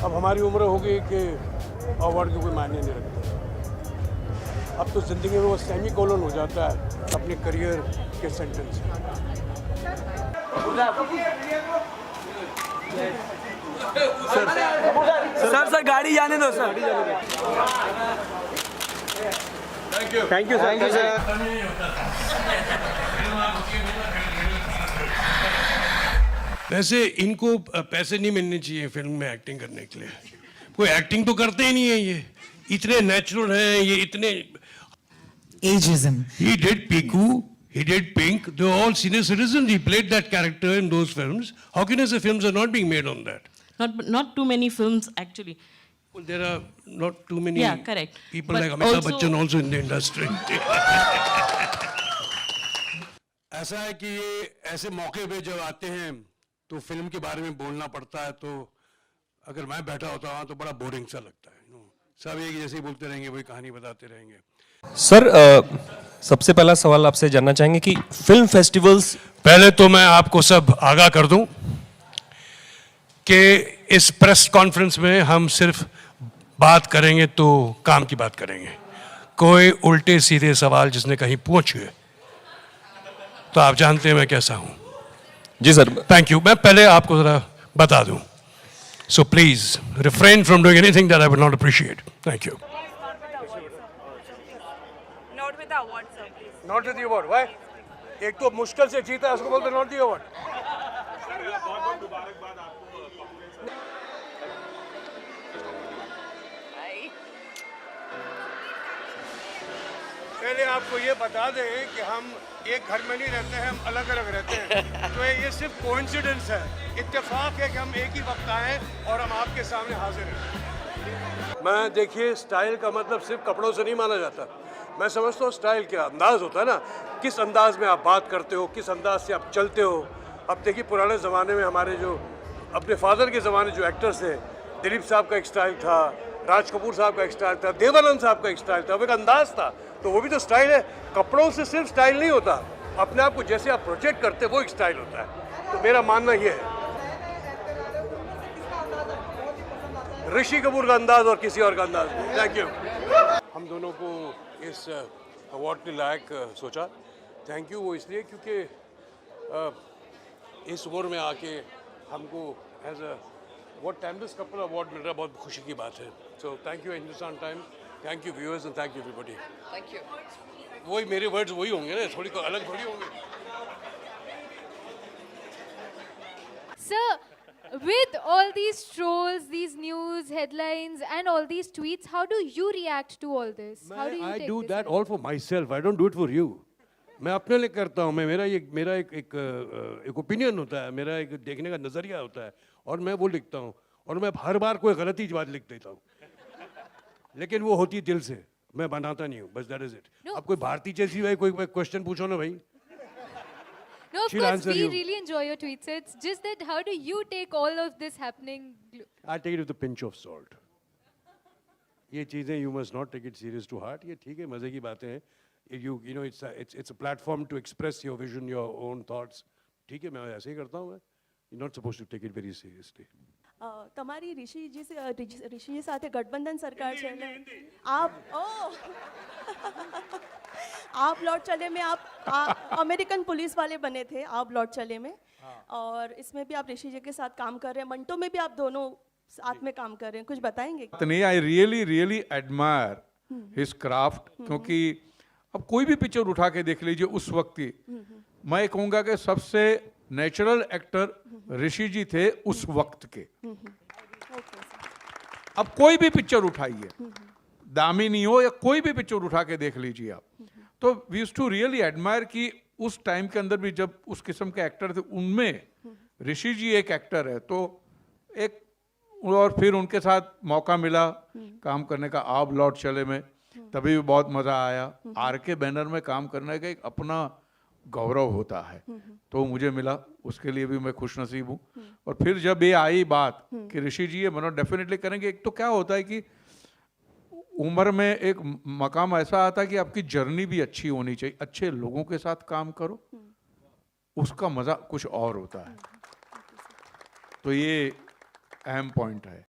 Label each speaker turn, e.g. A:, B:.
A: अब हमारी उम्र हो गई कि अवार्ड की कोई मायने नहीं रखती। अब तो ज़िंदगी में वो सेमी कोलन हो जाता है अपने करियर के सेंटेंस से।
B: सर गाड़ी जाने दो सर।
A: Thank you sir. वैसे इनको पैसे नहीं मिलने चाहिए फिल्म में एक्टिंग करने के लिए। कोई एक्टिंग तो करते ही नहीं है, ये इतने नेचुरल हैं, ये इतने
C: Ageism.
A: He did Piku, he did Pink. They're all senior citizens. He played that character in those films. How can you say films are not being made on that?
D: Not too many films actually.
A: Well, there are not too many
D: Yeah, correct.
A: people
D: But
A: like Amitabh
D: also-
A: Bachchan also in the industry. ऐसा है कि ये ऐसे मौके पे जब आते हैं तो फिल्म के बारे में बोलना पड़ता है, तो अगर मैं बैठा होता वहाँ तो बड़ा बोरिंग सा लगता है। सब एक जैसे ही बोलते रहेंगे, वही कहानी बताते रहेंगे।
E: सर सबसे पहला सवाल आपसे जानना चाहेंगे कि फिल्म फेस्टिवल्स।
A: पहले तो मैं आपको सब आगाह कर दूं कि इस प्रेस कॉन्फ्रेंस में हम सिर्फ बात करेंगे तो काम की बात करेंगे। कोई उल्टे सीधे सवाल जिसने कहीं पहुंचे तो आप जानते हैं मैं कैसा हूं।
E: जी सर।
A: Thank you. मैं पहले आपको जरा बता दूं, so please refrain from doing anything that I will not appreciate. Thank you.
F: Not with the award, sir, please.
A: Not with the award. Why? एक तो मुश्किल से जीता है, उसको बोलते नॉट द अवार्ड। पहले आपको ये बता दें कि हम एक घर में नहीं रहते हैं, हम अलग अलग रहते हैं। तो ये सिर्फ कोइंसिडेंस है, इत्तेफाक है कि हम एक ही वक्त आए और हम आपके सामने हाजिर हैं। मैं देखिए, स्टाइल का मतलब सिर्फ कपड़ों से नहीं माना जाता। मैं समझता हूँ स्टाइल क्या अंदाज़ होता है ना, किस अंदाज में आप बात करते हो, किस अंदाज से आप चलते हो। अब देखिए पुराने ज़माने में हमारे जो अपने फादर के ज़माने जो एक्टर्स थे, दिलीप साहब का एक स्टाइल था, राज कपूर साहब का एक स्टाइल था, देवानंद साहब का एक स्टाइल था, वो एक अंदाज था। तो वो भी तो स्टाइल है। कपड़ों से सिर्फ स्टाइल नहीं होता, अपने आप को जैसे आप प्रोजेक्ट करते हैं वो एक स्टाइल होता है। तो मेरा मानना ये है, ऋषि कपूर का अंदाज और किसी और का अंदाज नहीं। Thank you. हम दोनों को इस अवार्ड के लायक सोचा। थैंक यू वो इसलिए क्योंकि इस उम्र में आके हमको as a what timeless couple award मिल रहा है, बहुत खुशी की बात है। So thank you Hindustan time, thank you viewers and thank you everybody.
F: Thank you.
A: वही मेरे वर्ड्स वही होंगे ना, थोड़ी अलग थोड़ी होंगे।
G: Sir, with all these trolls, these news headlines, and all these tweets, how do you react to all this? How do you
A: I
G: take
A: do
G: this
A: that
G: in?
A: all for myself. I don't do it for you. मैं अपने लिए करता हूँ। मैं मेरा एक opinion होता है, मेरा एक देखने का नज़रिया होता है, और मैं वो लिखता हूँ। और मैं हर बार कोई गलती बात लिख देता हूँ, लेकिन वो होती दिल से, मैं बनाता नहीं हूँ। बस दैट इज इट।
G: No.
A: अब कोई भारतीय जैसी भाई कोई क्वेश्चन पूछो ना भाई।
G: No, of
A: She'll
G: course,
A: answer
G: we
A: you.
G: really enjoy your tweets. It's just that how do you take all of this happening?
A: I take it with a pinch of salt. ये चीज़ें you must not take it serious to heart. ये ठीक है, मज़े की बातें हैं। You know it's a platform to express your vision, your own thoughts. ठीक है, मैं ऐसे ही करता हूँ मैं। You're not supposed to take it very seriously.
H: તમારી ઋષિજી સાથે ગઠબંધન સરકાર છે ને આપ आप लौट चले में आप अमेरिकन पुलिस वाले बने थे, आप लौट चले में, और इसमें भी आप ऋषि जी के साथ काम कर रहे हैं, मंटो में भी आप दोनों साथ में काम कर रहे हैं, कुछ बताएंगे?
I: नहीं, I really admire his craft, क्योंकि अब कोई भी पिक्चर उठा के देख लीजिए उस वक्त की, मैं कहूँगा कि सबसे नेचुरल एक्टर ऋषि जी थे उस वक्त के। अब कोई भी पिक्चर उठाइए, दामिनी हो या कोई भी पिक्चर उठा के देख लीजिए आप, तो we used to really admire कि उस टाइम के अंदर भी जब उस किस्म के एक्टर थे, उनमें ऋषि जी एक एक्टर है। तो एक, और फिर उनके साथ मौका मिला काम करने का आप लौट चले में, तभी भी बहुत मज़ा आया। आर के बैनर में काम करने का एक अपना गौरव होता है, तो मुझे मिला, उसके लिए भी मैं खुश नसीब हूँ। और फिर जब ये आई बात कि ऋषि जी ये मतलब डेफिनेटली करेंगे, एक तो क्या होता है कि उम्र में एक मकाम ऐसा आता है कि आपकी जर्नी भी अच्छी होनी चाहिए, अच्छे लोगों के साथ काम करो, उसका मज़ा कुछ और होता है। तो ये अहम पॉइंट है।